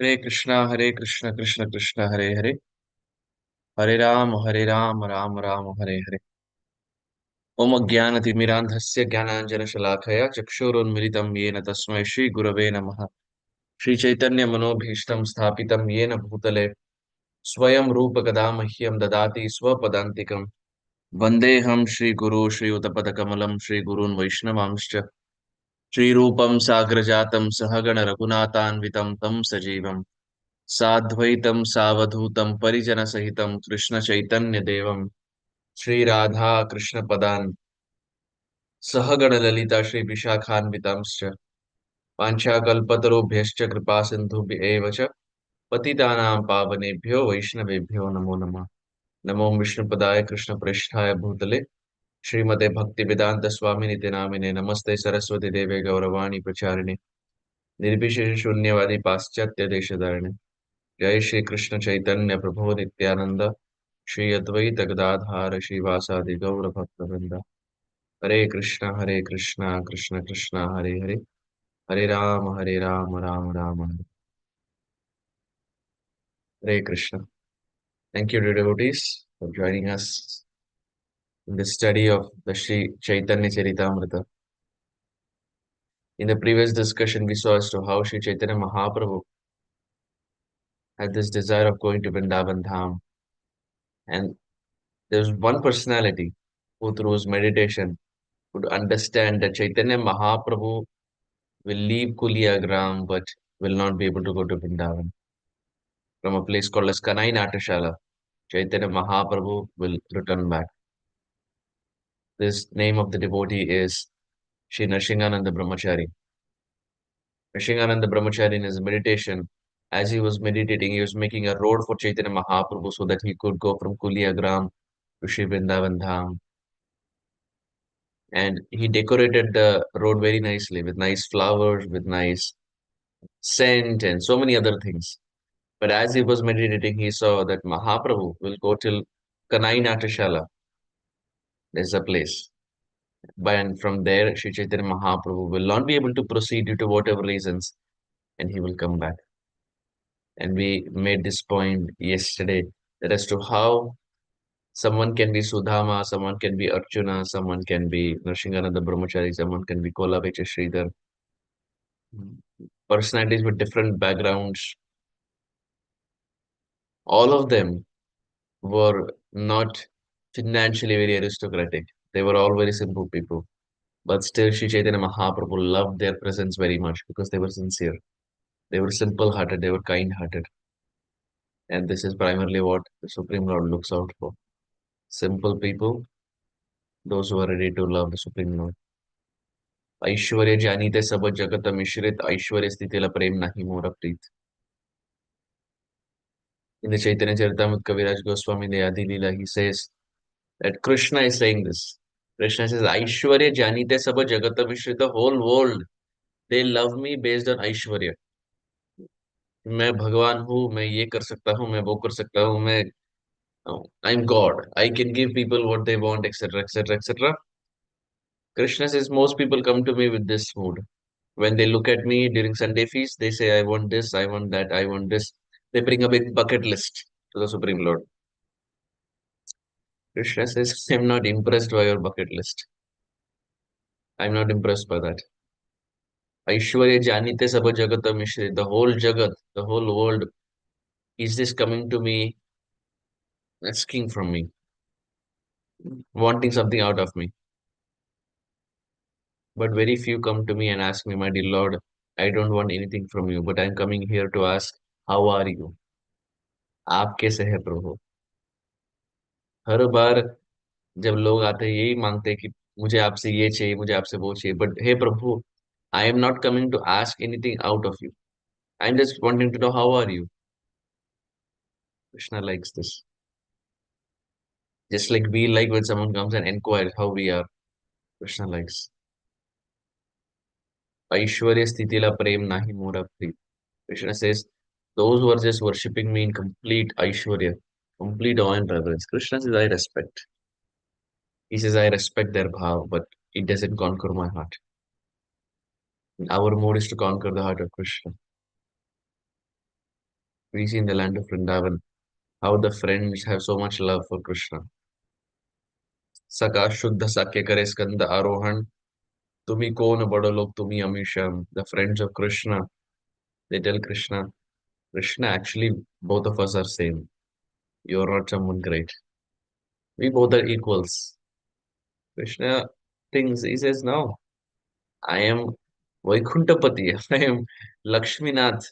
हरे कृष्णा कृष्ण कृष्ण हरे हरे, हरे राम राम राम हरे हरे। ओम अज्ञानतिमिरान्धस्य ज्ञानाञ्जनशलाकया चक्षुरुन्मिलितं येन तस्मै श्रीगुरवे नमः। श्रीचैतन्यमनोभीष्टं स्थापितं येन भूतले स्वयं रूपकदा मह्यं ददाति स्वपदान्तिकम्। वन्देऽहं श्रीगुरो श्रीयुतपदकमलं श्रीगुरून् वैष्णवांश्च श्रीरूपं साग्रजातं सहगण रघुनाथान्वितं तं सजीवम् साद्वैतं सावधूतं परिजनसहितं कृष्णचैतन्यदेवं श्रीराधा कृष्णपदान् सहगणललिता श्रीविशाखान्वितांश्च वाञ्छाकल्पतरुभ्यश्च कृपासिन्धुभ्य एव च पतितानां पावनेभ्यो वैष्णवेभ्यो नमो नमः। नमो विष्णुपदाय कृष्णप्रेष्ठाय भूतले श्रीमते भक्तिवेदांत स्वामिनिति नामिने नमस्ते सरस्वती देवे गौरवाणी प्रचारिणे निर्विशेष शून्यवादी पाश्चात्य देशधारिणे। जय श्री कृष्ण चैतन्य प्रभु नित्यानंद श्री अद्वैत गदाधार श्रीवासादि गौर भक्तवृंद। हरे कृष्णा कृष्ण कृष्णा हरे हरे, हरे राम राम राम हरे Krishna. Thank you, dear devotees, for joining us in the study of the Sri Chaitanya Caritamrita. In the previous discussion, we saw as to how Sri Chaitanya Mahaprabhu had this desire of going to Vrindavan Dham, and there's one personality who, through his meditation, would understand that Chaitanya Mahaprabhu will leave Kuliagram but will not be able to go to Vrindavan. From a place called as Kanai Natashala, Chaitanya Mahaprabhu will return back. This name of the devotee is Sri Narshingananda Brahmachari. Narshingananda Brahmachari in his meditation, as he was meditating, he was making a road for Chaitanya Mahaprabhu so that he could go from Kuliagram to Sri Vrindavan Dham. And he decorated the road very nicely with nice flowers, with nice scent, and so many other things. But as he was meditating, he saw that Mahaprabhu will go till Kanai Natashala. There's a place. But and from there, Sri Chaitanya Mahaprabhu will not be able to proceed due to whatever reasons, and he will come back. And we made this point yesterday that as to how someone can be Sudhama, someone can be Arjuna, someone can be Nrsingananda Brahmachari, someone can be Kolavecha Sridhar. Personalities with different backgrounds, all of them were not financially very aristocratic. They were all very simple people. But still, Sri Chaitanya Mahaprabhu loved their presence very much because they were sincere. They were simple hearted, they were kind hearted. And this is primarily what the Supreme Lord looks out for. Simple people, those who are ready to love the Supreme Lord. ऐश्वर्य जानीते सब जगत मिश्रित ऐश्वर्य स्थितिला प्रेम नाही मोर प्रीत. In the Chaitanya Charitamrita, Kaviraj Goswami, the Adi Lila, he says that Krishna is saying this. Krishna says, Aishwarya Janite Sabha Jagata Mishra, the whole world, they love me based on Aishwarya. मैं भगवान हूँ, मैं ये कर सकता हूँ, मैं वो कर सकता हूँ, मैं I'm God. I can give people what they want, etc., etc., etc. Krishna says most people come to me with this mood. When they look at me during Sunday feast, they say, I want this, I want that, I want this. They bring a big bucket list to the Supreme Lord. Krishna says, I'm not impressed by your bucket list. I'm not impressed by that. Aishwarya Janite Sabha Jagata Mishri, the whole Jagat, the whole world is this coming to me, asking from me, wanting something out of me. But very few come to me and ask me, my dear Lord, I don't want anything from you, but I'm coming here to ask, how are you? आप कैसे हैं प्रभु? हर बार जब लोग आते हैं यही मांगते हैं कि मुझे आपसे ये चाहिए, मुझे आपसे वो चाहिए, बट हे प्रभु, I am not coming to ask anything out of you. I am just wanting to know how are you. Krishna likes this. Just like we like when someone comes and inquires how we are. Krishna likes. Aishwarya sthitila prem nahi mora preet. Krishna says, those who are just worshipping me in complete Aishwarya, complete awe and reverence. Krishna says, I respect. He says, I respect their bhav, but it doesn't conquer my heart. And our mode is to conquer the heart of Krishna. We see in the land of Vrindavan how the friends have so much love for Krishna. Saka Shuddha Sakya Kare Skanda Arohan. Tumi Kona Bado Lok Tumi Amisham. The friends of Krishna, they tell Krishna, Krishna, actually, both of us are same. You're not someone great. We both are equals. Krishna thinks, he says, no, I am Vaikuntapati. I am Lakshminath.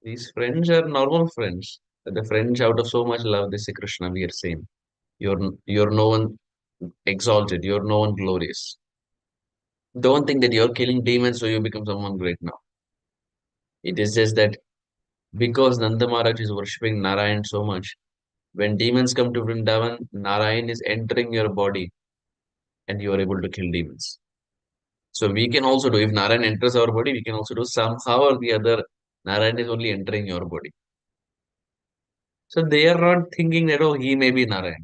These friends are normal friends. The friends out of so much love, they say, Krishna, we are same. You're no one exalted. You're no one glorious. Don't think that you're killing demons so you become someone great now. It is just that because Nanda Maharaj is worshipping Narayan so much, when demons come to Vrindavan, Narayan is entering your body and you are able to kill demons. So we can also do, if Narayan enters our body, we can also do somehow or the other. Narayan is only entering your body. So they are not thinking that, oh, he may be Narayan.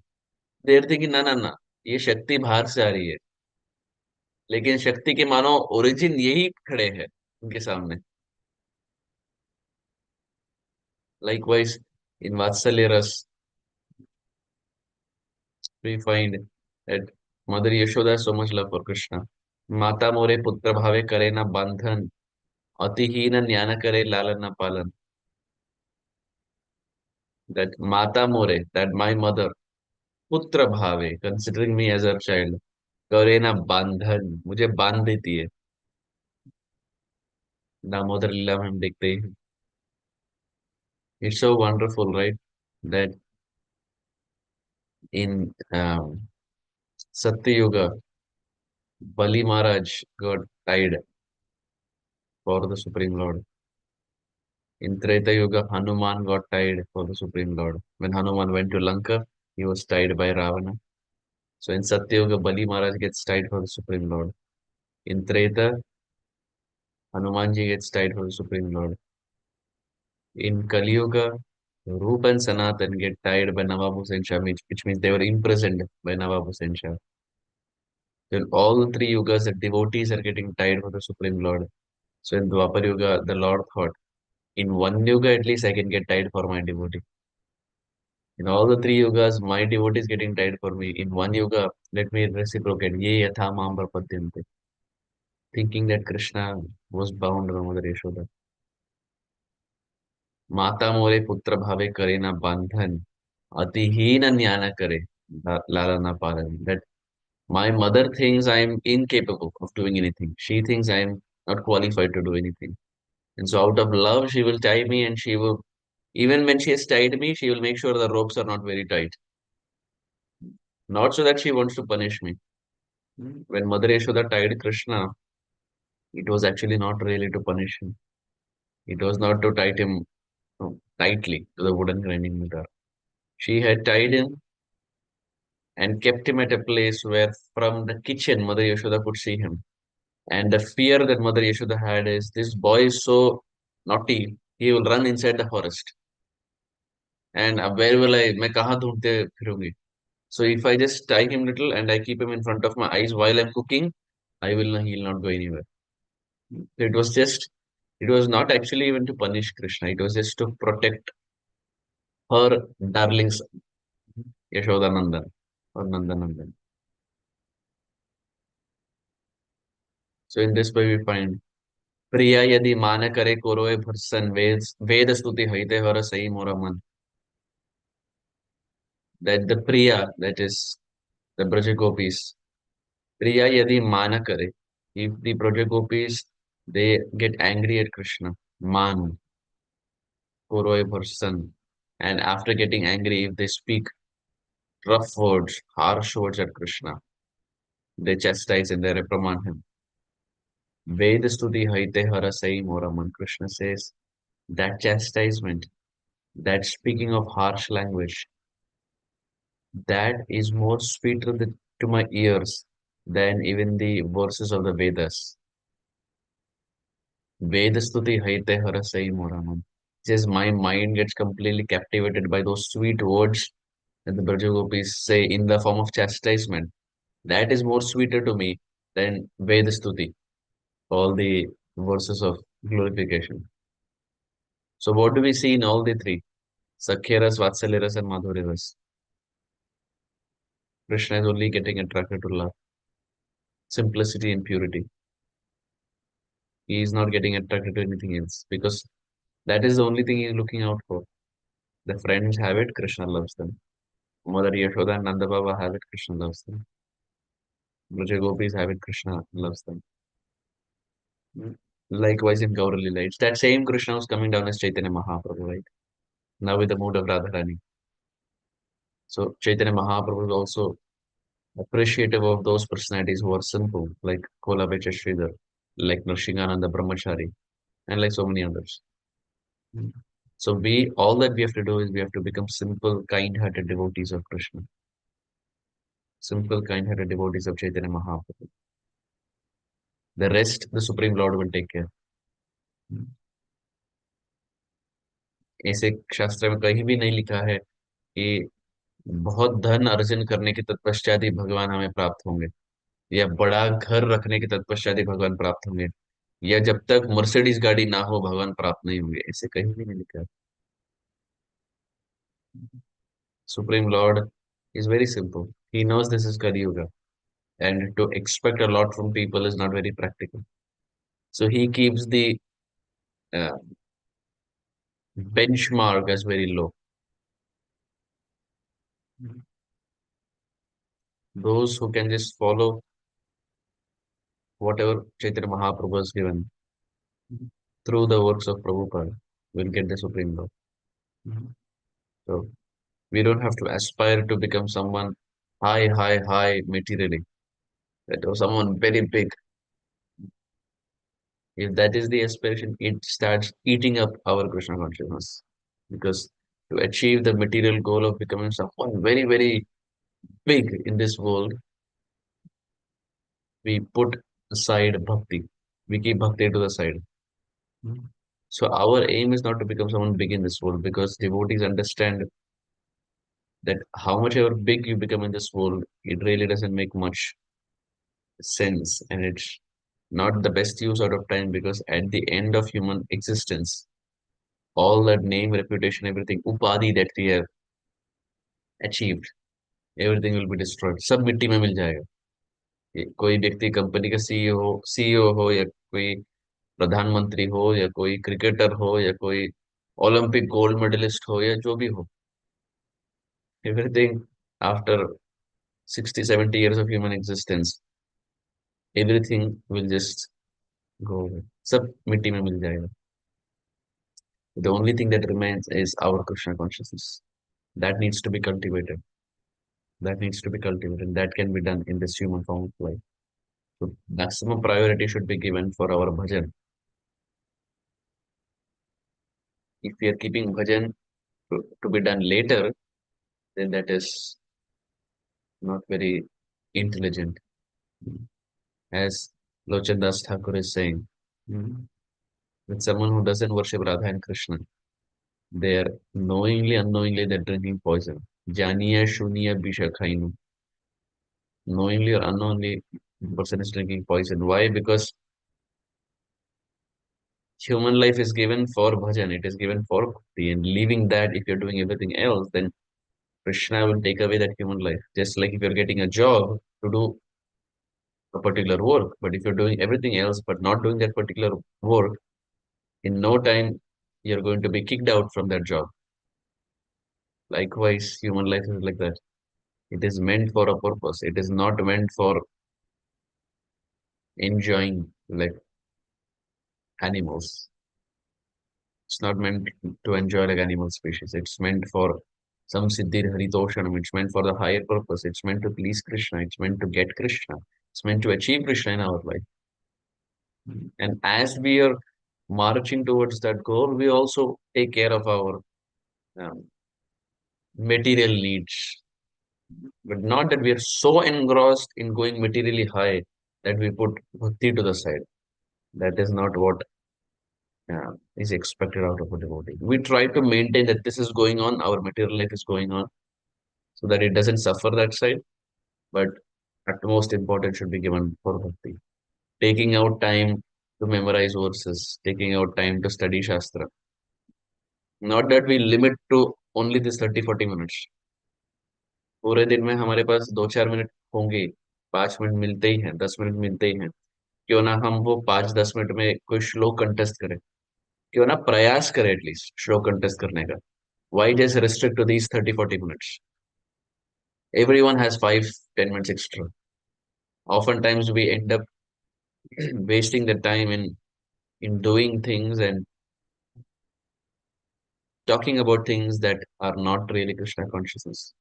They are thinking, ना ना ना, ये शक्ति बाहर से आ रही है. लेकिन शक्ति के मानो ओरिजिन यही खड़े हैं उनके सामने. Likewise, in Vatsalya Ras, we find that Mother Yashoda has so much love for Krishna. माता मोरे पुत्र भावे करे ना बंधन अतिहीन ज्ञान करे लालन न पालन. That Mata More, that my mother, Putra Bhave, considering me as her child, करे ना बंधन, मुझे बांध देती है. दामोदर लीला में हम देखते हैं. It's so wonderful, right? That in Satya Yuga, Bali Maharaj got tied for the Supreme Lord. In Treta Yuga, Hanuman got tied for the Supreme Lord. When Hanuman went to Lanka, he was tied by Ravana. So in Satya Yuga, Bali Maharaj gets tied for the Supreme Lord. In Treta, Hanumanji gets tied for the Supreme Lord. In Kali Yuga, Rup and Sanatan get tied by Nawab Hussain Shah, which means they were imprisoned by Nawab Hussain Shah. In all the three yugas, the devotees are getting tied for the Supreme Lord. So in Dwapar Yuga, the Lord thought, in one yuga at least I can get tied for my devotee. In all the three yugas, my devotee is getting tied for me. In one yuga, let me reciprocate. Ye yatha mam prapadyante. Thinking that Krishna was bound by Mother Yashoda. माता मोरे पुत्र भावे करे ना बंधन अतिहीन ज्ञान करे लालना पालन. That my mother thinks I am incapable of doing anything. She thinks I am not qualified to do anything. And so out of love, she will tie me and she will, even when she has tied me, she will make sure the ropes are not very tight. Not so that she wants to punish me. When Mother Yashoda tied Krishna, it was actually not really to punish him. It was not to tie him tightly to the wooden grinding meter. She had tied him and kept him at a place where from the kitchen Mother Yashoda could see him. And the fear that Mother Yashoda had is this boy is so naughty, he will run inside the forest. And where will मैं कहाँ ढूंढते फिरूंगी? So if I just tie him little and I keep him in front of my eyes while I'm cooking, he'll not go anywhere. It was not actually even to punish Krishna. It was just to protect her darlings, Yashodanandan or Nandanandan. So in this way we find प्रिया यदि मान करे कोरोए version वेद स्तुति हईते हर सही मोरा मन. That the Priya, that is the Braja Gopis, Priya yadi mana kare. If the Braja Gopis, they get angry at Krishna, man, koroe person, and after getting angry, if they speak rough words, harsh words at Krishna, they chastise and they reprimand him. Ved stuti haite hara sai moraman. Krishna says that chastisement, that speaking of harsh language, that is more sweeter to my ears than even the verses of the Vedas. Vedastuti haite harasai moraman. Says my mind gets completely captivated by those sweet words that the Brajagopis say in the form of chastisement. That is more sweeter to me than Vedastuti, all the verses of glorification. So what do we see in all the three? Sakhyaras, Vatsalyaras, and Madhuryaras. Krishna is only getting attracted to love, simplicity, and purity. He is not getting attracted to anything else because that is the only thing he is looking out for. The friends have it, Krishna loves them. Mother Yashoda and Nanda Baba have it, Krishna loves them. Braja Gopis have it, Krishna loves them. Mm. Likewise in Gaura Lila, it's that same Krishna who's coming down as Chaitanya Mahaprabhu, right? Now with the mood of Radharani. So Chaitanya Mahaprabhu is also appreciative of those personalities who are simple, like Kola Becha Sridhar, like Nrsingananda Brahmachari, and like so many others. Mm. So we all that we have to do is we have to become simple, kind-hearted devotees of Krishna, simple, kind-hearted devotees of Chaitanya Mahaprabhu. The rest, the Supreme Lord will take care. Mm. ऐसे शास्त्र में कहीं भी नहीं लिखा है कि बहुत धन अर्जन करने के तत्पश्चात ही भगवान हमें प्राप्त होंगे, या बड़ा घर रखने के तत्पश्चात ही भगवान प्राप्त होंगे, या जब तक मर्सिडीज गाड़ी ना हो भगवान प्राप्त नहीं होंगे, ऐसे कहीं भी नहीं लिखा है. Supreme Lord is very simple. He knows this is Kali Yuga, and to expect a lot from people is not very practical. So he keeps the uh, benchmark as very low. Those who can just follow whatever Chaitanya Mahaprabhu has given through the works of Prabhupada will get the Supreme Lord. Mhm. So we don't have to aspire to become someone high materially, that or someone very big. If that is the aspiration, it starts eating up our Krishna consciousness. Because to achieve the material goal of becoming someone very big in this world, we put aside bhakti. We keep bhakti to the side. Mhm. So our aim is not to become someone big in this world because devotees understand that how much ever big you become in this world, it really doesn't make much sense, and it's not the best use out of time because at the end of human existence, all that name, reputation, everything, upadhi that we have achieved, everything will be destroyed. सब मिट्टी में मिल जाएगा. कोई व्यक्ति company का CEO हो या कोई प्रधानमंत्री हो या कोई क्रिकेटर हो या कोई ओलंपिक गोल्ड मेडलिस्ट हो या जो भी हो, everything after 60, 70 years of human existence, everything will just go away. सब मिट्टी में मिल जाएगा. The only thing that remains is our Krishna consciousness. That needs to be cultivated. That needs to be cultivated. That can be done in this human form of life. So maximum priority should be given for our bhajan. If we are keeping bhajan to be done later, then that is not very intelligent. As Lochan Das Thakur is saying, with someone who doesn't worship Radha and Krishna, they are unknowingly, they're drinking poison. Janiya Shuniya Bisha Khainu. Knowingly or unknowingly, the person is drinking poison. Why? Because human life is given for bhajan, it is given for bhakti, and leaving that, if you're doing everything else, then Krishna will take away that human life. Just like if you're getting a job to do a particular work, but if you're doing everything else but not doing that particular work, in no time you're going to be kicked out from that job. Likewise, human life is like that. It is meant for a purpose. It is not meant for enjoying like animals. It's not meant to enjoy like animal species. It's meant for some siddhi haritoshanam. It's meant for the higher purpose. It's meant to please Krishna. It's meant to get Krishna. It's meant to achieve Krishna in our life. And as we are marching towards that goal, we also take care of our um, material needs. But not that we are so engrossed in going materially high that we put bhakti to the side. That is not what is expected out of a devotee. We try to maintain that this is going on, our material life is going on, so that it doesn't suffer that side. But utmost importance should be given for bhakti. Taking out time to memorize verses, taking out time to study Shastra, Not that we limit to only this 30-40 minutes. पूरे दिन में हमारे पास 2-4 minute होंगे, 5 minute मिलते ही हैं, 10 minute मिलते ही हैं। क्यों ना हम वो 5-10 मिनट में कोई श्लोक कंटेस्ट करें, क्यों ना प्रयास करें एटलीस्ट श्लोक कंटेस्ट करने का. Why just restrict to these 30-40 minutes? Everyone has 5-10 minutes extra. Oftentimes we end up wasting the time in doing things and talking about things that are not really Krishna consciousness.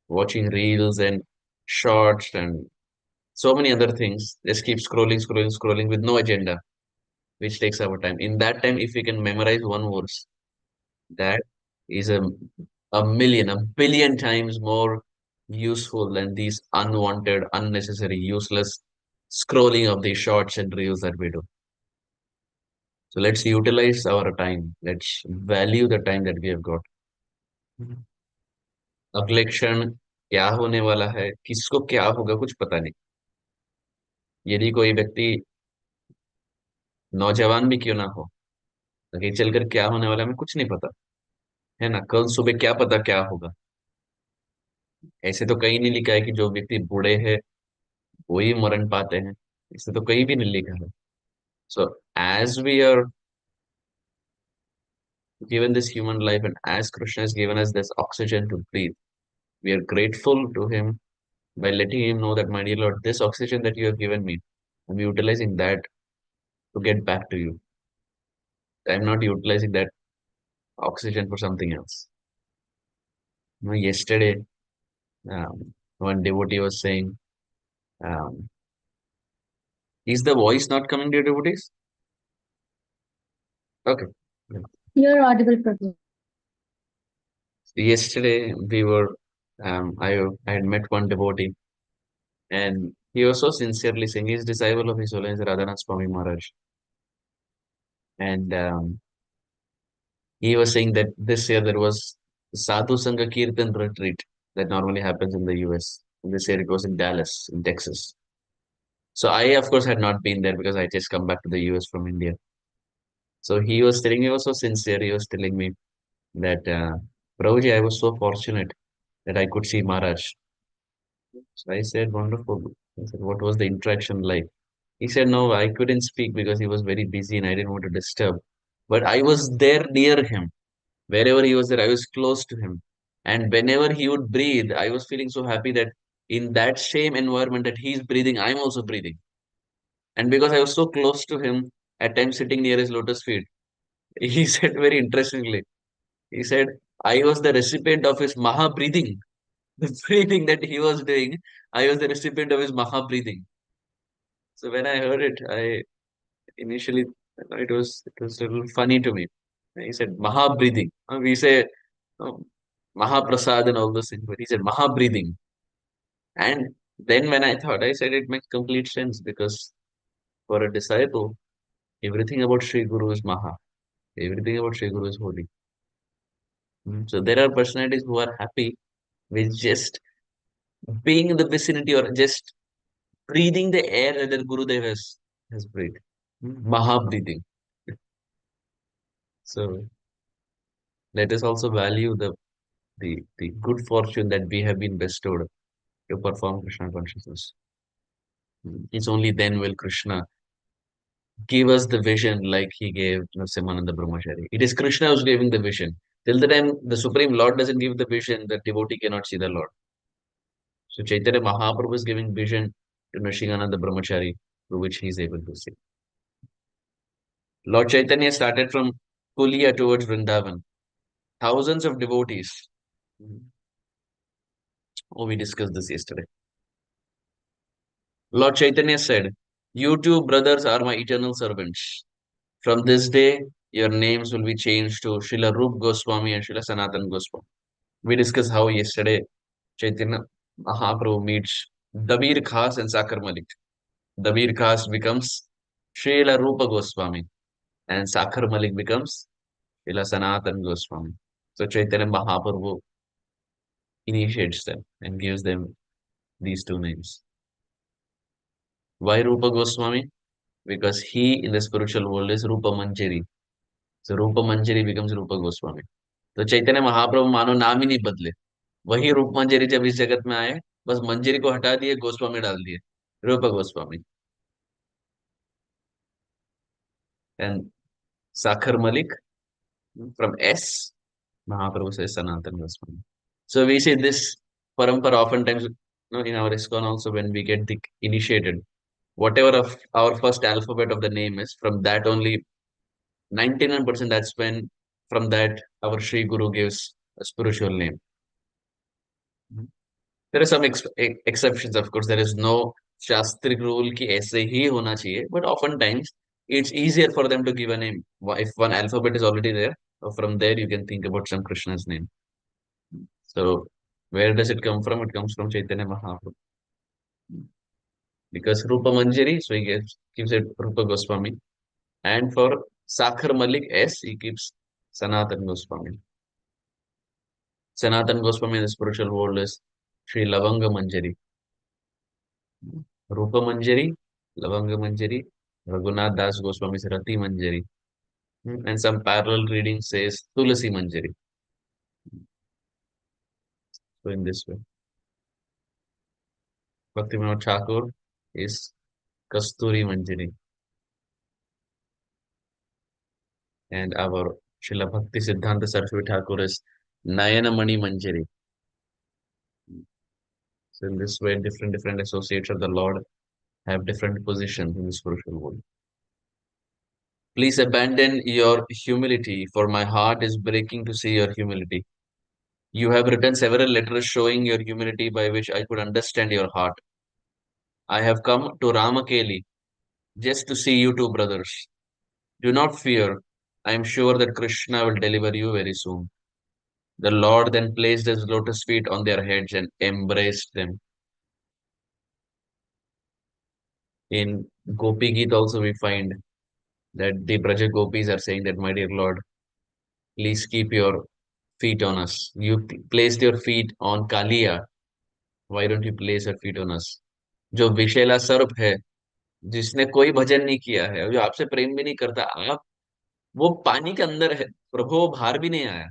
Watching reels and shorts and so many other things. Just keep scrolling, scrolling, scrolling with no agenda, which takes our time. In that time, if we can memorize one verse, that is a million, a billion times more useful than these unwanted, unnecessary, useless scrolling of these shorts and reels that we do. So let's utilize our time. Let's value the time that we have got. अगले क्षण क्या होने वाला है, किसको क्या होगा, कुछ पता नहीं. यदि कोई व्यक्ति नौजवान भी क्यों ना हो, आगे चलकर क्या होने वाला है हमें कुछ नहीं पता, है ना. कल सुबह क्या पता क्या होगा. ऐसे तो कहीं नहीं लिखा है कि जो व्यक्ति बूढ़े हैं वही मरण पाते हैं. ऐसे तो कहीं भी नहीं लिखा है. So as we are given this human life and as Krishna has given us this oxygen to breathe, we are grateful to him by letting him know that, my dear Lord, this oxygen that you have given me, I'm utilizing that to get back to you. I'm not utilizing that oxygen for something else. Yesterday, one devotee was saying, um, is the voice not coming, dear devotees? Okay. You're audible, Prabhu. Yesterday, I had met one devotee, and he was so sincerely saying he's disciple of His Holiness Radhanath Swami Maharaj. And he was saying that this year there was Sadhu Sangha Kirtan retreat that normally happens in the US. And this year it was in Dallas, in Texas. So I, of course, had not been there because I just come back to the US from India. So he was telling me, he was so sincere. He was telling me that, Prabhuji, I was so fortunate that I could see Maharaj. So I said, wonderful. I said, what was the interaction like? He said, no, I couldn't speak because he was very busy and I didn't want to disturb. But I was there near him. Wherever he was there, I was close to him. And whenever he would breathe, I was feeling so happy that in that same environment that he's breathing, I'm also breathing. And because I was so close to him, at times sitting near his lotus feet, he said very interestingly, he said, I was the recipient of his Maha breathing. The breathing that he was doing, I was the recipient of his Maha breathing. So when I heard it, I initially, it was a little funny to me. He said Maha breathing. We say Maha Prasad and all those things, but he said Maha breathing. And then when I thought, I said it makes complete sense because for a disciple, everything about Sri Guru is Maha. Everything about Sri Guru is holy. So there are personalities who are happy with just being in the vicinity or just breathing the air that the Gurudev has breathed. Maha breathing. So let us also value the good fortune that we have been bestowed to perform Krishna consciousness. It's only then will Krishna give us the vision like he gave Simhananda Brahmachari. It is Krishna who's giving the vision. Till the time the Supreme Lord doesn't give the vision, the devotee cannot see the Lord. So Chaitanya Mahaprabhu is giving vision to Nrsimhananda Brahmachari, through which he is able to see. Lord Chaitanya started from Pulia towards Vrindavan. Thousands of devotees. Oh, we discussed this yesterday. Lord Chaitanya said, you two brothers are my eternal servants. From this day, your names will be changed to Srila Rup Goswami and Srila Sanatan Goswami. We discussed how yesterday Chaitanya Mahaprabhu meets Dabir Khas and Sakar Malik. Dabir Khas becomes Srila Rupa Goswami and Sakar Malik becomes Srila Sanatan Goswami. So Chaitanya Mahaprabhu initiates them and gives them these two names. Why Rupa Goswami? Because he in the spiritual world is Rupa Manjari. So Rupa Manjari becomes Rupa Goswami. तो चैतन्य महाप्रभु मानो नाम ही नहीं बदले, वही रूप मंजरी जब इस जगत में आए, बस मंजरी को हटा दिए, गोस्वामी डाल दिए, रूप गोस्वामी. एंड साखर Malik from S, Mahaprabhu says Sanatan Goswami. So we see this parampara oftentimes, in our ISKCON also, when we get the initiated, whatever of our first alphabet of the name is, from that only 99% that's when from that our Sri Guru gives a spiritual name. There are some exceptions, of course. There is no Shastric rule ki aise hi hona chahiye, but oftentimes it's easier for them to give a name. If one alphabet is already there, from there you can think about some Krishna's name. So where does it come from? It comes from Chaitanya Mahaprabhu. Because Rupa Manjari, so he gives it Rupa Goswami. And for Sakhar Malik S, he keeps Sanatan Goswami. Sanatan Goswami in the spiritual world is Sri Lavanga Manjari. Rupa Manjari, Lavanga Manjari, Raghunath Das Goswami is Rati Manjari. And some parallel reading says Tulasi Manjari. So in this way, Bhaktivinoda Thakur is Kasturi Manjari. And our Srila Bhakti Siddhanta Saraswati Thakur is Nayana Mani Manjari. So in this way, different associates of the Lord have different positions in the spiritual world. Please abandon your humility, for my heart is breaking to see your humility. You have written several letters showing your humility by which I could understand your heart. I have come to Ramakeli just to see you two brothers. Do not fear. I am sure that Krishna will deliver you very soon. The Lord then placed his lotus feet on their heads and embraced them. In Gopi Geet also we find that the Braja Gopis are saying that, my dear Lord, please keep your feet on us. You placed your feet on Kaliya. Why don't you place your feet on us? जो विशेला सर्प है, जिसने कोई भजन नहीं किया है, जो आपसे प्रेम भी नहीं करता, आप वो पानी के अंदर है, प्रभु वो बाहर भी नहीं आया,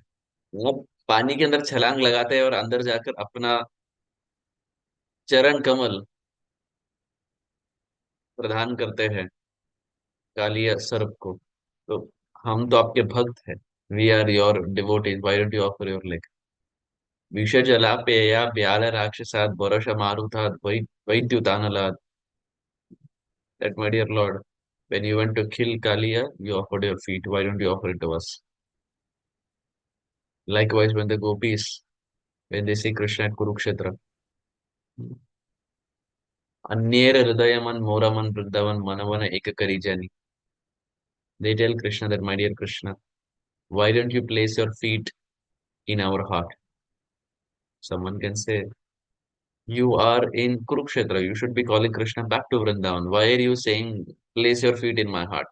वो पानी के अंदर छलांग लगाते हैं और अंदर जाकर अपना चरण कमल प्रदान करते हैं कालिया सर्प को. तो हम तो आपके भक्त हैं. We are your devotees. Why don't you offer your leg? विष जला पेया ब्याल राक्षसात बरष मारुतात वैद्युतानलात्. That, my dear Lord, when you went to kill Kaliya, you offered your feet. Why don't you offer it to us? Likewise, when the gopis, when they see Krishna at Kurukshetra, अन्येर हृदयमन मोरमन वृंदावन मनवन एक करी जानी. They tell Krishna that, my dear Krishna, why don't you place your feet in our heart? Someone can say, you are in Kurukshetra. You should be calling Krishna back to Vrindavan. Why are you saying, place your feet in my heart?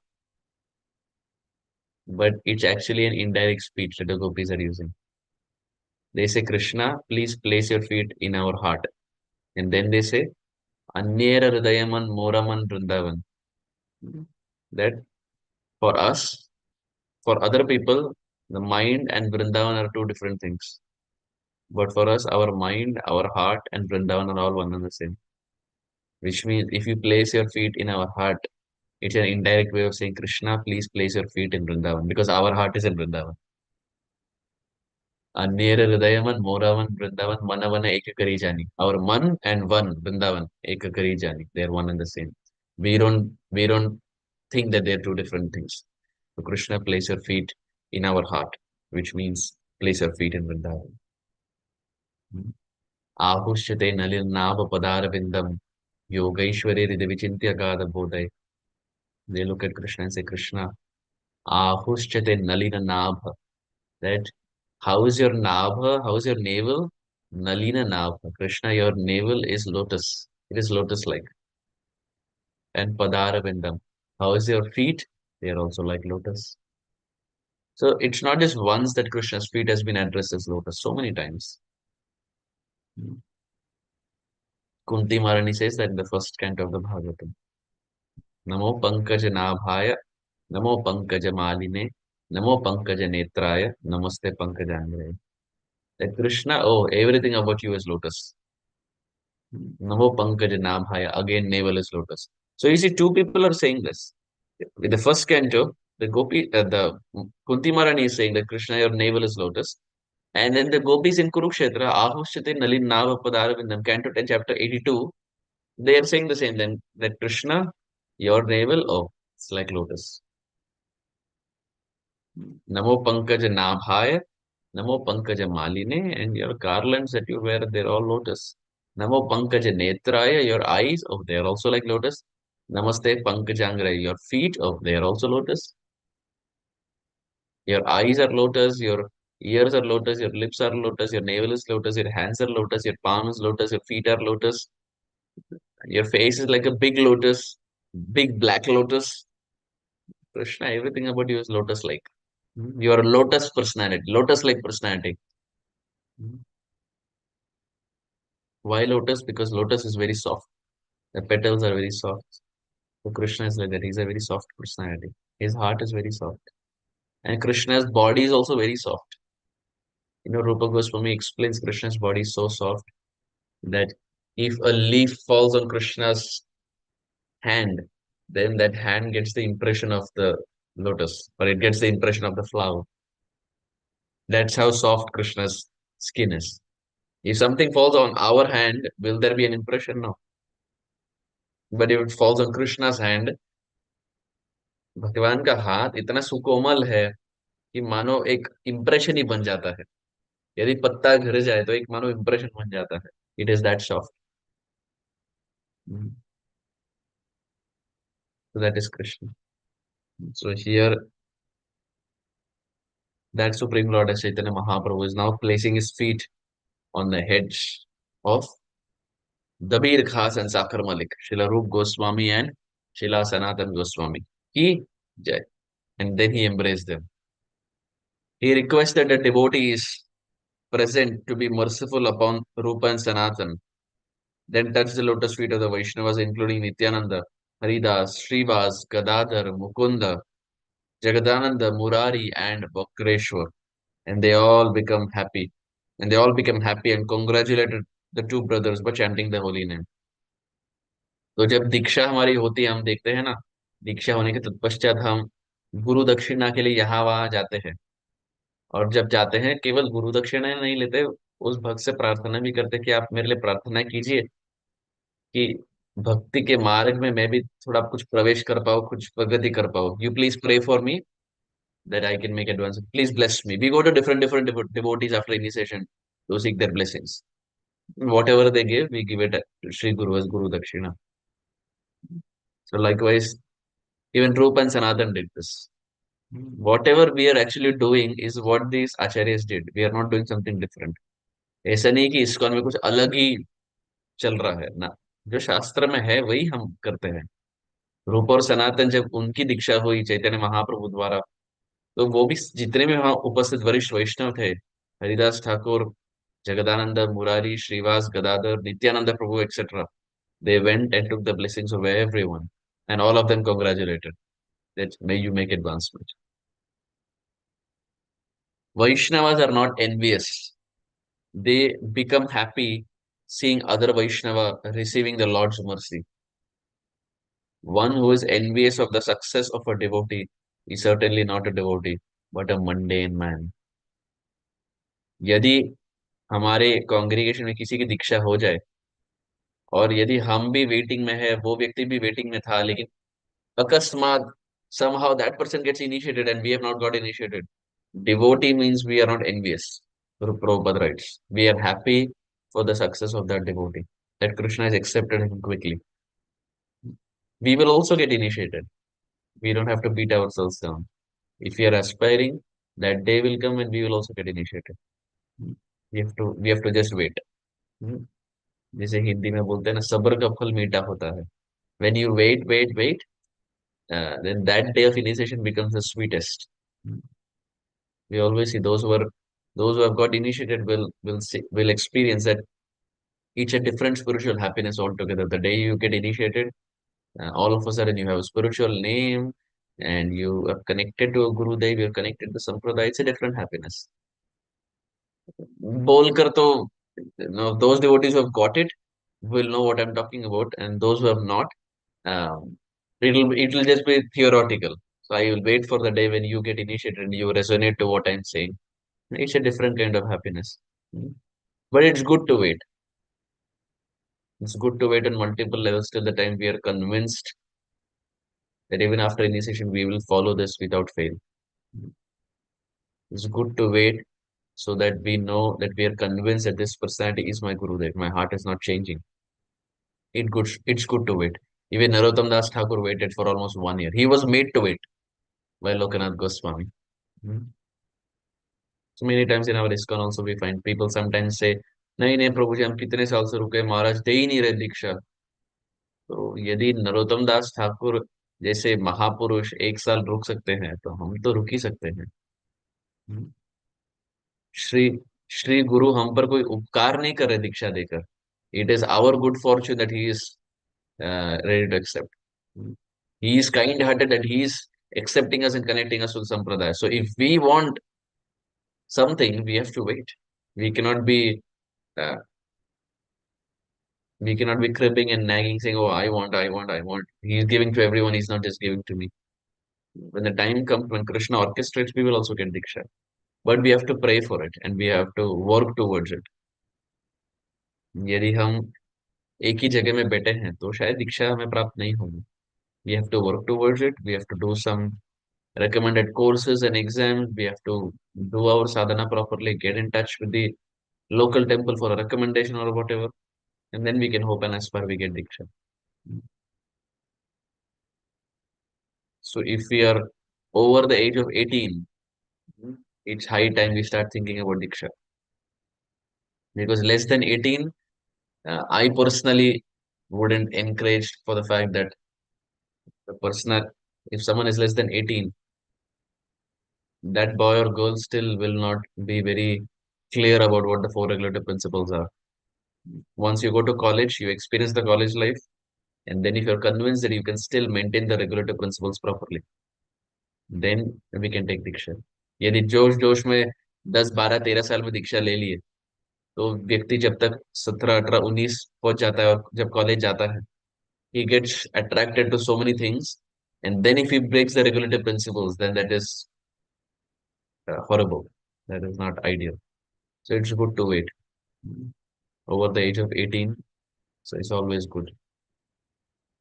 But it's actually an indirect speech that the gopis are using. They say, Krishna, please place your feet in our heart. And then they say, Annera Hridayaman Moraman Vrindavan. That for us, for other people, the mind and Vrindavan are two different things. But for us, our mind, our heart, and Vrindavan are all one and the same. Which means if you place your feet in our heart, it's an indirect way of saying, Krishna, please place your feet in Vrindavan, because our heart is in Vrindavan. Annera Hridayaman Moravan Vrindavan Manavana Ekakari Jani. Our man and one Vrindavan Ekakari Jani. They are one and the same. We don't think that they are two different things. So Krishna, place your feet in our heart, which means place your feet in Vrindavan. Ahushate Nalil Nava Padara Vindam Yogeshwari Ridavichintya Gada Bodhay. They look at Krishna and say, Krishna, Ahushate Nalina Nabha. That how is your Nabha? How is your navel? Nalina Nabha. Krishna, your navel is lotus. It is lotus like. And Padara Vindam. How is your feet? They are also like lotus. So it's not just once that Krishna's feet has been addressed as lotus, so many times. Kunti Marani says that in the first canto of the Bhagavatam. Namo Pankaj Nabhaya, Namo Pankaj Maline, Namo Pankaja Netraya, Namaste Pankajangre. That Krishna, oh, everything about you is lotus. Namo Pankaja Nabhaya, again navel is lotus. So you see, two people are saying this. With the first canto, the Kunti Maharani is saying that Krishna, your navel is lotus. And then the gopis in Kurukshetra, Ahushate Nalin Navapadarvindam, Canto 10, chapter 82, they are saying the same then that Krishna, your navel, oh, it's like lotus. Namo Pankaja Nabhaya, Namo Pankaja Maline, and your garlands that you wear, they're all lotus. Namo Pankaja Netraya, your eyes, oh, they're also like lotus. Namaste Pankajangraya, your feet, oh, they are also lotus. Your eyes are lotus, your ears are lotus, your lips are lotus, your navel is lotus, your hands are lotus, your palm is lotus, your feet are lotus, your face is like a big lotus, big black lotus. Krishna, everything about you is lotus like. You are a lotus personality, lotus like personality. Mm. Why lotus? Because lotus is very soft. The petals are very soft. So Krishna is like that. He's a very soft personality. His heart is very soft. And Krishna's body is also very soft. Rupa Goswami explains Krishna's body is so soft that if a leaf falls on Krishna's hand, then that hand gets the impression of the lotus, or it gets the impression of the flower. That's how soft Krishna's skin is. If something falls on our hand, will there be an impression? No. But if it falls on Krishna's hand, भगवान का हाथ इतना सुकोमल है कि मानो एक impression ही बन जाता है. यदि पत्ता गिर जाए तो एक मानो इम्प्रेशन बन जाता है. It is that soft. So that is Krishna. So here, that Supreme Lord as Chaitanya Mahaprabhu is now placing his feet on the heads of Dabir Khas and Sakhar Malik, Srila Rup Goswami and Srila Sanatan Goswami. He Jai. And then he embraced them. He requested the devotees present to be merciful upon Rupa and Sanatan. Then touched the lotus feet of the Vaishnavas, including Nityananda, Haridas, Srivas, Gadadhar, Mukunda, Jagadananda, Murari, and Bakreshwar. And they all become happy. And they all became happy and congratulated the two brothers by chanting the holy name. तो जब दीक्षा हमारी होती है हम देखते हैं ना, दीक्षा होने के तत्पश्चात हम गुरु दक्षिणा के लिए यहाँ वहां जाते हैं. और जब जाते हैं केवल गुरु दक्षिणा नहीं लेते, उस भक्त से प्रार्थना भी करते कि आप मेरे लिए प्रार्थना कीजिए कि भक्ति के मार्ग में मैं भी थोड़ा कुछ प्रवेश कर पाऊँ, कुछ प्रगति कर पाऊँ. You please pray for me that I can make advance. Please bless me. We go to different devotees after initiation to seek their blessings. Whatever they give, we give it to Sri Guru as Guru Dakshina. So likewise, even Rupa and Sanatan did this. Whatever we are actually doing is what these acharyas did. We are not doing something different. ऐसा नहीं कि ISKCON में कुछ अलग ही चल रहा है ना. जो शास्त्र में है वही हम करते हैं. रूप और सनातन जब उनकी दीक्षा हुई चैतन्य महाप्रभु द्वारा, तो वो भी जितने भी वहां उपस्थित वरिष्ठ वैष्णव थे, हरिदास ठाकुर, जगदानंद, मुरारी, श्रीवास, गदाधर, नित्यानंद प्रभु, etc. They went and took the blessings of everyone, and all of them congratulated that may you make advancement. Vaishnavas are not envious. They become happy seeing other Vaishnava receiving the Lord's mercy. One who is envious of the success of a devotee is certainly not a devotee, but a mundane man. यदि हमारे congregation में किसी की दीक्षा हो जाए और यदि हम भी वेटिंग में है, वो व्यक्ति भी वेटिंग में था, लेकिन अकस्मात somehow that person gets initiated and we have not got initiated. Devotee means we are not envious. Guru Prabhupada writes, we are happy for the success of that devotee, that Krishna has accepted him quickly. We will also get initiated. We don't have to beat ourselves down. If we are aspiring, that day will come and we will also get initiated. We have to just wait. Hmm. जैसे हिंदी में बोलते हैं ना, सब्र का फल मीठा होता है. When you wait, then that day of initiation becomes the sweetest. We always see those who have got initiated will experience that each a different spiritual happiness altogether. The day you get initiated, all of a sudden you have a spiritual name, and you are connected to a Gurudev, you're connected to Sampradaya, it's a different happiness. बोलकर तो those devotees who have got it will know what I'm talking about, and those who have not, um, it'll just be theoretical. So I will wait for the day when you get initiated and you resonate to what I'm saying. It's a different kind of happiness. Mm. But it's good to wait. It's good to wait on multiple levels till the time we are convinced that even after initiation we will follow this without fail. It's good to wait so that we know that we are convinced that this personality is my Guru, that my heart is not changing. It's good to wait. Even Narottam Das Thakur waited for almost 1 year. He was made to wait by Lokanath Goswami. Hmm. So many times in our ISKCON also we find people sometimes say, नहीं नहीं प्रभु जी हम कितने साल से रुके महाराज दे ही नहीं रहे दीक्षा. तो यदि नरोत्तम दास ठाकुर जैसे महापुरुष 1 साल रुक सकते हैं तो हम तो रुक ही सकते हैं. हम्म. श्री श्री गुरु हम पर कोई उपकार नहीं कर रहे दीक्षा देकर. It is our good fortune that he is ready to accept. He is kind hearted that he is accepting us and connecting us to the sampradaya. So if we want something, we have to wait. We cannot be uh, we cannot be cribbing and nagging, saying, "Oh, I want, I want, I want." He is giving to everyone. He's not just giving to me. When the time comes when Krishna orchestrates, we will also get diksha. But we have to pray for it and we have to work towards it. यदि हम एक ही जगह में बैठे हैं तो शायद दीक्षा हमें प्राप्त नहीं होगी. We have to work towards it. We have to do some recommended courses and exams. We have to do our sadhana properly, get in touch with the local temple for a recommendation or whatever, and then we can hope and aspire we get Diksha. So if we are over the age of 18, it's high time we start thinking about Diksha. Because less than 18, I personally wouldn't encourage for the fact that the person, if someone is less than 18, that boy or girl still will not be very clear about what the four regulative principles are. Once you go to college, you experience the college life, and then if you're convinced that you can still maintain the regulative principles properly, then we can take दीक्षा. यदि जोश जोश में 10 12 13 साल में दीक्षा ले लिए तो व्यक्ति जब तक 17 18 19 पहुंच जाता है और जब कॉलेज जाता है he gets attracted to so many things, and then if he breaks the regulative principles, then that is horrible. That is not ideal. So it's good to wait over the age of 18. So it's always good.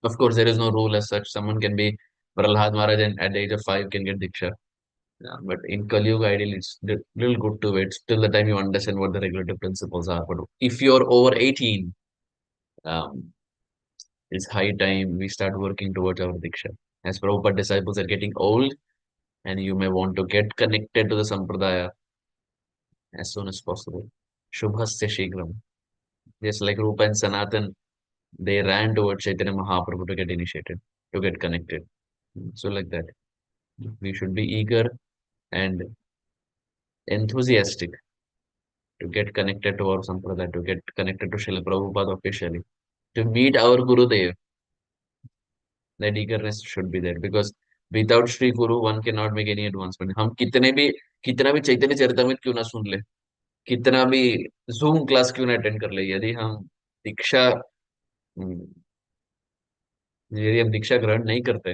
Of course, there is no rule as such. Someone can be Prahlad Maharaj and at the age of 5 can get Diksha. Yeah, but in Kali Yuga, ideally, it's little good to wait till the time you understand what the regulative principles are. But if you're over 18, um, it's high time we start working towards our Diksha. As Prabhupada disciples are getting old, and you may want to get connected to the Sampradaya as soon as possible. Shubhasya Shigram. Just like Rupa and Sanatan, they ran towards Chaitanya Mahaprabhu to get initiated, to get connected. So, like that, we should be eager and enthusiastic to get connected to our Sampradaya, to get connected to Srila Prabhupada officially, to meet our Gurudev. That eagerness should be there because without Sri Guru, one cannot make any advancement. हम कितना भी चैतन्य चरितामृत क्यों ना सुन ले, कितना भी zoom class क्यों ना अटेंड कर ले, दीक्षा हम्म, यदि हम दीक्षा ग्रहण नहीं करते,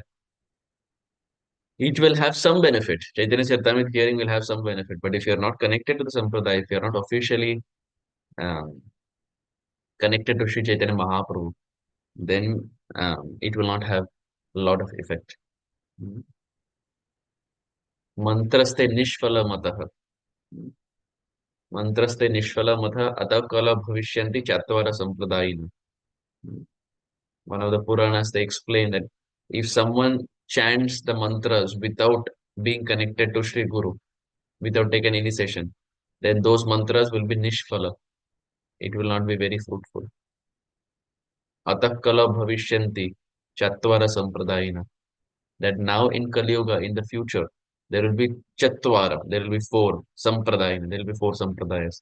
it will have some benefit. Chaitanya Charitamrita hearing will have some benefit, but if you are not connected to the Sampradaya, if you are not officially um, connected to Sri Chaitanya Mahaprabhu, then it will not have a lot of effect. मंत्रस्ते निष्फल मतः. मंत्रस्ते निष्फल मतः अतः कल भविष्यन्ति चत्वार संप्रदायिनः. One of the Puranas they explain that if someone chants the mantras without being connected to Sri Guru, without taking initiation, then those mantras will be nishphala. It will not be very fruitful. Atah kala bhavishyanti chatvara sampradayina. That now in Kali Yuga, in the future, there will be chatvara, there will be four sampradayina, there will be four sampradayas.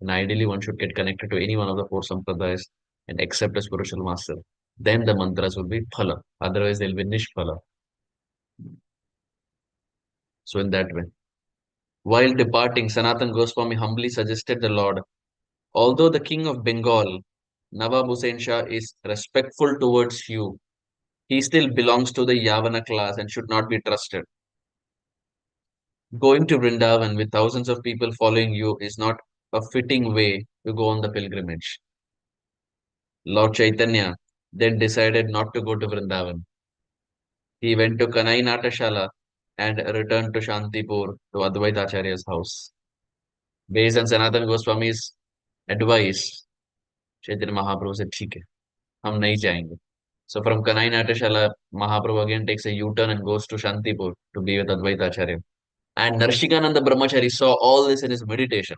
And ideally, one should get connected to any one of the four sampradayas and accept a spiritual master. Then the mantras will be phala. Otherwise, they'll be nishphala. So in that way, while departing, Sanatan Goswami humbly suggested the Lord, although the king of Bengal, Nawab Hussain Shah, is respectful towards you, he still belongs to the Yavana class and should not be trusted. Going to Vrindavan with thousands of people following you is not a fitting way to go on the pilgrimage. Lord Chaitanya then decided not to go to Vrindavan. He went to Kanai Natashala and returned to Shantipur to Advaita Acharya's house. Based on Sanatan Goswami's advice, Chaitanya Mahaprabhu said, ठीक है, हम नहीं जाएंगे. So from Kanai Natashala, Mahaprabhu again takes a U-turn and goes to Shantipur to be with Advaita Acharya. And Narshikananda Brahmachari saw all this in his meditation.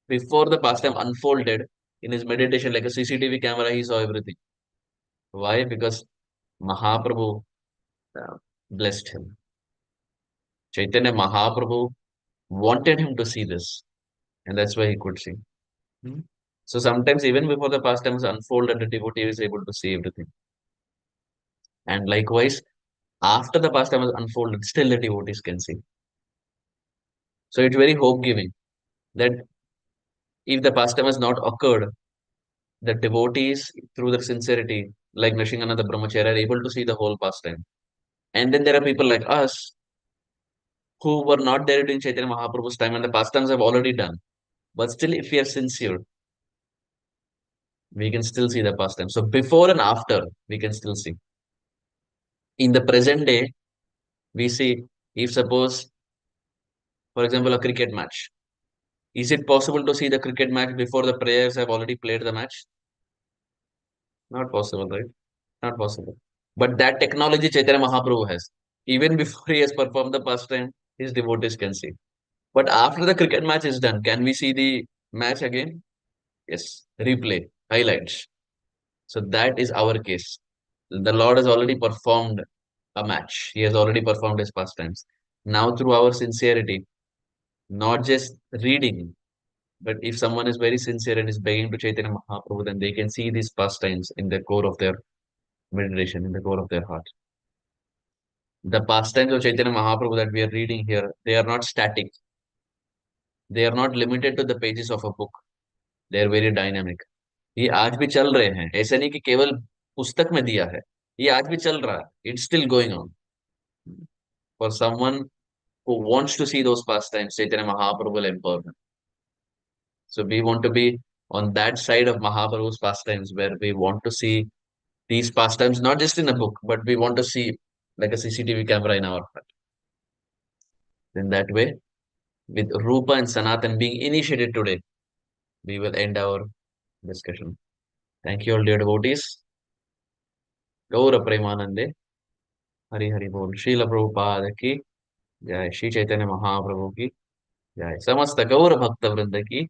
Before the pastime unfolded, in his meditation, like a CCTV camera, he saw everything. Why? Because Mahaprabhu uh, blessed him. Chaitanya Mahaprabhu wanted him to see this, and that's why he could see. Hmm. So sometimes, even before the pastimes unfolded, the devotee is able to see everything. And likewise, after the pastime is unfolded, still the devotees can see. So it's very hope giving that if the pastime has not occurred, the devotees, through their sincerity, like Nishingananda Brahmacharya, are able to see the whole pastime. And then there are people like us who were not there during Chaitanya Mahaprabhu's time and the pastimes have already done. But still, if we are sincere, we can still see the pastime. So before and after, we can still see. In the present day, we see if suppose, for example, a cricket match. Is it possible to see the cricket match before the players have already played the match? Not possible, right? Not possible. But that technology Chaitanya Mahaprabhu has. Even before he has performed the pastime, his devotees can see. But after the cricket match is done, can we see the match again? Yes. Replay, highlights. So that is our case. The Lord has already performed a match. He has already performed his pastimes. Now, through our sincerity, not just reading, but if someone is very sincere and is begging to Chaitanya Mahaprabhu, then they can see these pastimes in the core of their meditation, in the core of their heart. The pastimes of Chaitanya Mahaprabhu that we are reading here, they are not static. They are not limited to the pages of a book. They are very dynamic. ये आज भी चल रहे हैं. ऐसा नहीं कि केवल पुस्तक में दिया है. ये आज भी चल रहा है. It's still going on. For someone who wants to see those pastimes, Chaitanya Mahaprabhu will empower them. So we want to be on that side of Mahaprabhu's pastimes where we want to see these pastimes not just in a book, but we want to see like a CCTV camera in our heart. In that way, with Rupa and Sanatan being initiated today, we will end our discussion. Thank you all, dear devotees. Gaura Premanande, Hari Hari Bol, Srila Prabhupada ki, Jai Shri Chaitanya Mahaprabhu ki, Jai Samasta Gaura Bhakta Vrinda ki,